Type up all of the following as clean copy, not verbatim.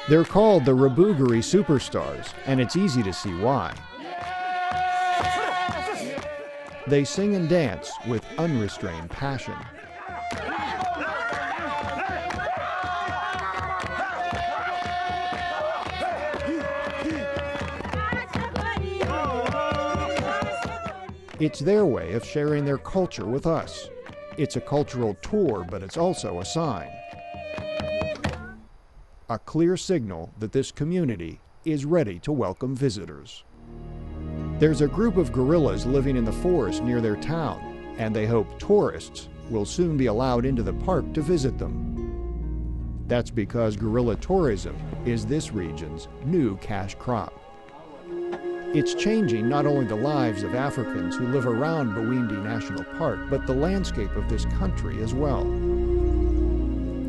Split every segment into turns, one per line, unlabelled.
They're called the Rabugari Superstars, and it's easy to see why. They sing and dance with unrestrained passion. It's their way of sharing their culture with us. It's a cultural tour, but it's also a sign. A clear signal that this community is ready to welcome visitors. There's a group of gorillas living in the forest near their town, and they hope tourists will soon be allowed into the park to visit them. That's because gorilla tourism is this region's new cash crop. It's changing not only the lives of Africans who live around Bwindi National Park, but the landscape of this country as well.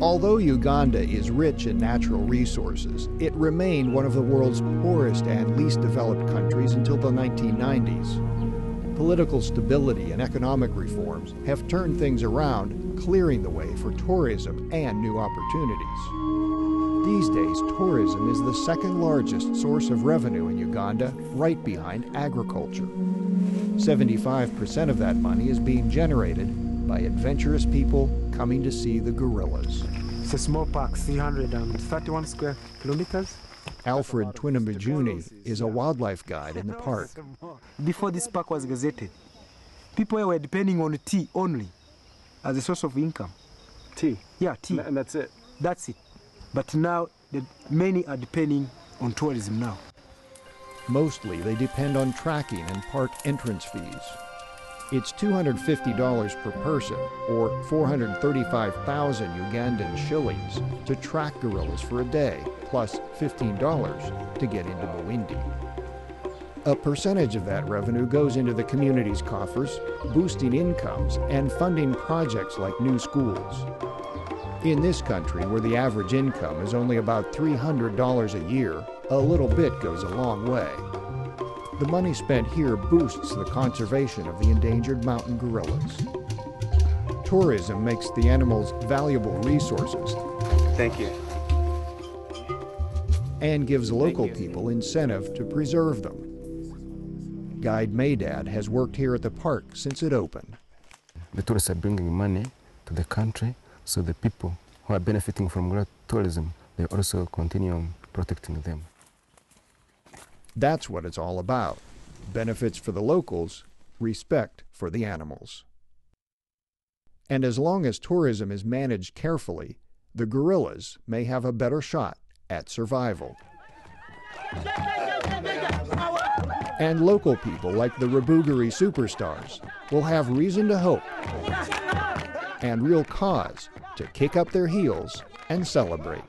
Although Uganda is rich in natural resources, it remained one of the world's poorest and least developed countries until the 1990s. Political stability and economic reforms have turned things around, clearing the way for tourism and new opportunities. These days, tourism is the second largest source of revenue in Uganda, right behind agriculture. 75% of that money is being generated by adventurous people coming to see the gorillas.
It's a small park, 331 square kilometers.
Alfred Twinambajuni is a wildlife guide in the park.
Before this park was gazetted, people were depending on tea only as a source of income.
Tea?
Yeah, tea.
And that's it?
That's it. But now, many are depending on tourism now.
Mostly, they depend on tracking and park entrance fees. It's $250 per person, or 435,000 Ugandan shillings, to track gorillas for a day, plus $15 to get into Bwindi. A percentage of that revenue goes into the community's coffers, boosting incomes and funding projects like new schools. In this country, where the average income is only about $300 a year, a little bit goes a long way. The money spent here boosts the conservation of the endangered mountain gorillas. Tourism makes the animals valuable resources.
Thank you.
And gives local people incentive to preserve them. Guide Maydad has worked here at the park since it opened.
The tourists are bringing money to the country, so the people who are benefiting from gorilla tourism, they also continue protecting them.
That's what it's all about. Benefits for the locals, respect for the animals. And as long as tourism is managed carefully, the gorillas may have a better shot at survival. And local people like the Rabugari Superstars will have reason to hope and real cause to kick up their heels and celebrate.